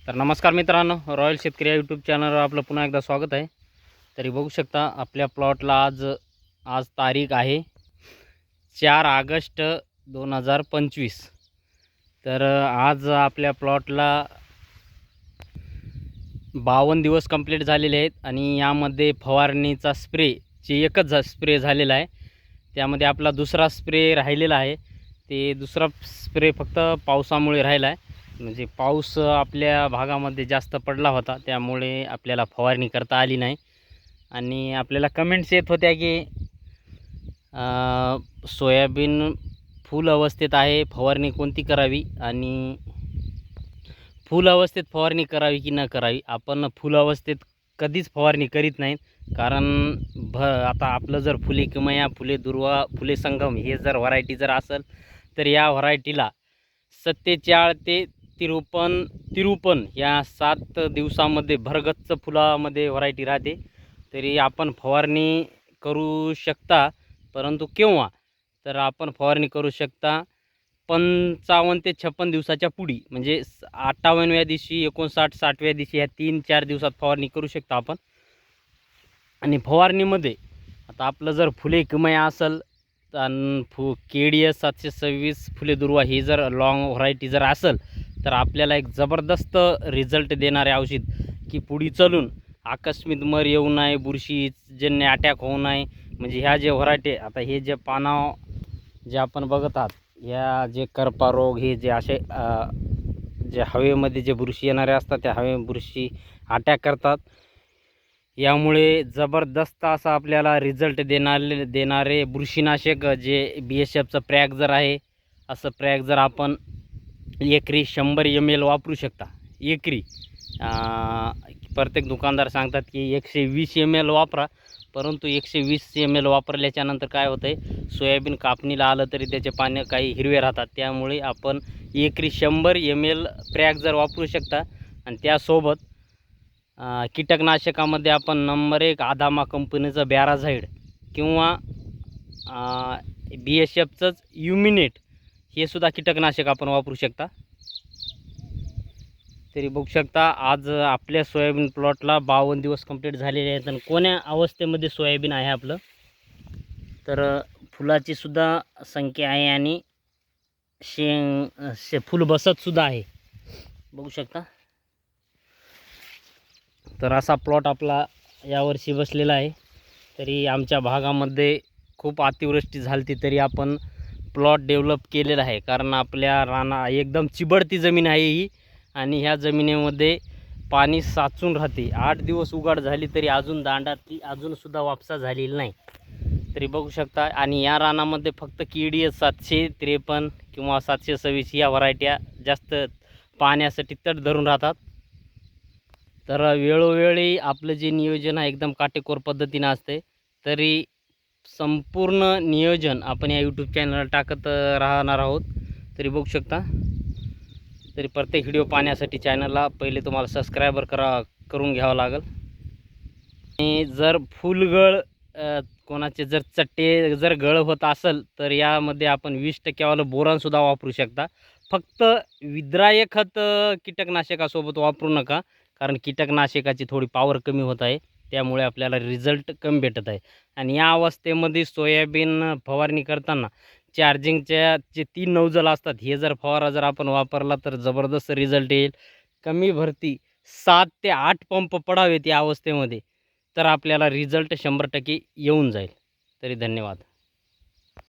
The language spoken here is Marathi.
तर नमस्कार मित्रांनो, रॉयल शेतकरी या यूट्यूब चॅनलवर आपलं पुन्हा एकदा स्वागत आहे. तरी बघू शकता आपल्या प्लॉटला आज आज तारीख आहे 4 ऑगस्ट 2025. तर आज आपल्या प्लॉटला 52 दिवस कंप्लीट झालेले आहेत आणि यामध्ये फवारणीचा स्प्रेचे एकच स्प्रे झालेला आहे. त्यामध्ये आपला दुसरा स्प्रे राहिलेला आहे. ते दुसरा स्प्रे फक्त पावसामुळे राहिला आहे. म्हणजे पाऊस आपल्या भागामध्ये जास्त पडला होता, त्यामुळे आपल्याला फवारणी करता आली नाही. आणि आपल्याला कमेंट्स येत होत्या की सोयाबीन फुल अवस्थेत आहे, फवारणी कोणती करावी आणि फुल अवस्थेत फवारणी करावी की न करावी. आपण फुल अवस्थेत कधीच फवारणी करीत नाहीत, कारण आता आपलं जर फुले किमया, फुले दुर्वा, फुले संगम हे जर व्हरायटी जर असेल तर या व्हरायटीला 47 ते 53 या 7 दिवसामध्ये भरगच्च फुलामध्ये व्हरायटी राहते. तरी आपण फवारणी करू शकता, परंतु केव्हा? तर आपण फवारणी करू शकता 55 ते 56 दिवसाच्या पुढी, म्हणजे 58व्या दिवशी, 59, 60व्या दिवशी, ह्या 3-4 दिवसात फवारणी करू शकता आपण. आणि फवारणीमध्ये आता आपलं जर फुले किमया असेल आणि KDS 726 फुले दुर्वा ही जर लॉंग व्हरायटी जर असेल तर आपल्याला एक जबरदस्त रिझल्ट देणारे औषध, की पुढी चलून आकस्मिक मर येऊ नये, बुरशीजन्य अटॅक होऊ नये. म्हणजे ह्या जे व्हरायटी आता हे जे पानाव जे आपण बघत आहात, ह्या जे करपा रोग, हे जे असे जे हवेमध्ये जे बुरशी येणारे असतात, त्या हवे बुरशी अटॅक करतात. यामुळे जबरदस्त असा आपल्याला रिझल्ट देणारे बुरशीनाशक जे BSFचं प्रॅग जर आहे, असं प्रॅग जर आपण एकरी 100 ml वापरू शकता. एकरी प्रत्येक दुकानदार सांगतात की 120 ml वापरा, परंतु 120 ml वापरल्याच्या नंतर काय होतं आहे, सोयाबीन कापणीला आलं तरी त्याचे पाने काही हिरवे राहतात. त्यामुळे आपण एकरी 100 ml प्रॅग जर वापरू शकता. आणि त्यासोबत कीटकनाशकामध्ये आपण नंबर 1 आदामा कंपनीचं बॅराझाईड किंवा BSFचंच युमिनेट हे सुद्धा कीटकनाशक आपण वापरू शकता. तरी बघू शकता आज आपल्या सोयाबीन प्लॉटला 52 दिवस कंप्लीट झालेले आहेत. आणि कोण्या अवस्थेमध्ये सोयाबीन आहे आपलं, तर फुलाची सुद्धा संख्या आहे आणि फुल बसत सुद्धा आहे, बघू शकता. तर असा प्लॉट आपला यावर्षी बसलेला आहे. तरी आमच्या भागामध्ये खूप अतिवृष्टी झाली तरी आपण प्लॉट डेव्हलप केलेला आहे, कारण आपल्या राना एकदम चिबडती जमीन आहे ही. आणि ह्या जमिनीमध्ये पाणी साचून राहते. 8 दिवस उघाड झाली तरी अजून दांडातली अजूनसुद्धा वापसा झालेली नाही. तरी बघू शकता. आणि या रानामध्ये फक्त KDS 753 किंवा 726 या व्हरायट्या जास्त पाण्यासाठी तट धरून राहतात. तर वेळोवेळी आपलं जे नियोजन आहे एकदम काटेकोर पद्धतीनं असते. तरी संपूर्ण नियोजन आपण या यूट्यूब चॅनलला टाकत राहणार आहोत. तरी बघू शकता. तरी प्रत्येक व्हिडिओ पाहण्यासाठी चॅनलला पहिले तुम्हाला सबस्क्राईबर करून घ्यावं लागेल. आणि जर फुलगळ कोणाचे जर चट्टे जर गळ होत असेल तर यामध्ये आपण 20% वालं बोरानसुद्धा वापरू शकता. फक्त विद्राव्य खत कीटकनाशकासोबत वापरू नका, कारण कीटकनाशकाची थोडी पॉवर कमी होत आहे, त्यामुळे आपल्याला रिझल्ट कमी भेटत आहे. आणि या अवस्थेमध्ये सोयाबीन फवारणी करताना चार्जिंगच्या जे 3 नोझल असतात, हे जर फवारा जर आपण वापरला तर जबरदस्त रिझल्ट येईल. कमी भरती 7 ते 8 पंप पडावेत या अवस्थेमध्ये, तर आपल्याला रिझल्ट 100% येऊन जाईल. तरी धन्यवाद.